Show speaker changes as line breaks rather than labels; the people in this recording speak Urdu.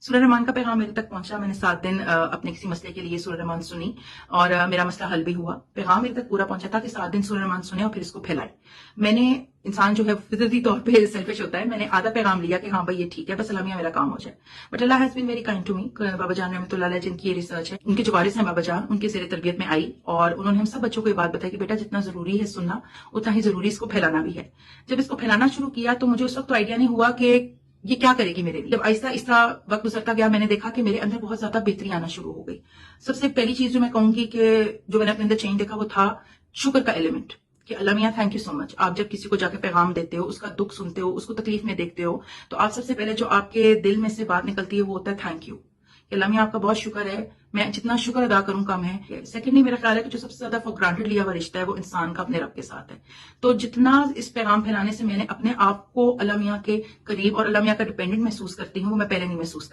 سورہ رحمان کا پیغام میرے تک پہنچا. میں نے 7 دن اپنے کسی مسئلے کے لیے سورہ رحمان سنی اور میرا مسئلہ حل بھی ہوا. پیغام میرے تک پورا پہنچا تھا کہ 7 دن سورہ رحمان سنے اور پھر اس کو پھیلائے. میں نے انسان جو ہے فطرتی طور پہ سیلفش ہوتا ہے. میں نے آدھا پیغام لیا کہ ہاں بھائی یہ ٹھیک ہے، بس المیہ میرا کام ہو جائے. بٹ اللہ has been very kind to me. بابا جان رحمۃ اللہ علیہ جن کی یہ ریسرچ ہے، ان کے جو وارث ہیں بابا جان، ان کے زیر تربیت میں آئی اور انہوں نے ہم سب بچوں کو یہ بات بتائی کہ بیٹا جتنا ضروری ہے سننا، اتنا ہی ضروری اس کو پھیلانا بھی ہے. جب اس کو پھیلانا شروع کیا تو مجھے اس وقت تو آئیڈیا نہیں ہوا کہ یہ کیا کرے گی میرے لیے. جب آہستہ آہستہ وقت گزرتا گیا میں نے دیکھا کہ میرے اندر بہت زیادہ بہتری آنا شروع ہو گئی. سب سے پہلی چیز جو میں کہوں گی کہ جو میں نے اپنے اندر چینج دیکھا وہ تھا شکر کا ایلیمنٹ. کہ اللہ میاں تھینک یو سو مچ. آپ جب کسی کو جا کے پیغام دیتے ہو، اس کا دکھ سنتے ہو، اس کو تکلیف میں دیکھتے ہو، تو آپ سب سے پہلے جو آپ کے دل میں سے بات نکلتی ہے وہ ہوتا ہے تھینک یو. کہ اللہ میاں آپ کا بہت شکر ہے، میں جتنا شکر ادا کروں کم ہے. سیکنڈلی میرا خیال ہے کہ جو سب سے زیادہ فور گرانٹیڈ لیا ہوا رشتہ ہے وہ انسان کا اپنے رب کے ساتھ ہے. تو جتنا اس پیغام پھیلانے سے میں نے اپنے آپ کو اللہ میاں کے قریب اور اللہ میاں کا ڈیپینڈنٹ محسوس کرتی ہوں، وہ میں پہلے نہیں محسوس